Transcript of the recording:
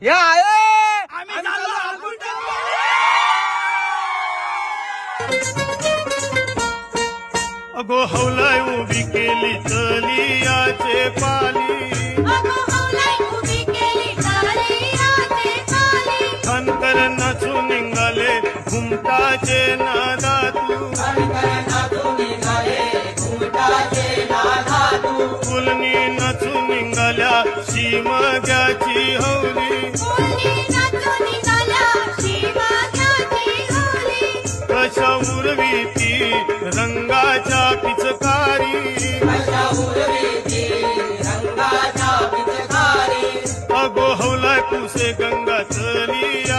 या आहे आम्ही चाललो हाकून टाकू. अगो हौलाय उभी केली तलियाचे पाली, खनकर नाचून निघाले घुमटाचे नादातू, फुलनी नाचून निघाल्या शिमग्याची हौली, कशा उरवी ती रंगाच्या पिचकारी, अगो हौलाय कुसे गंगा चलिया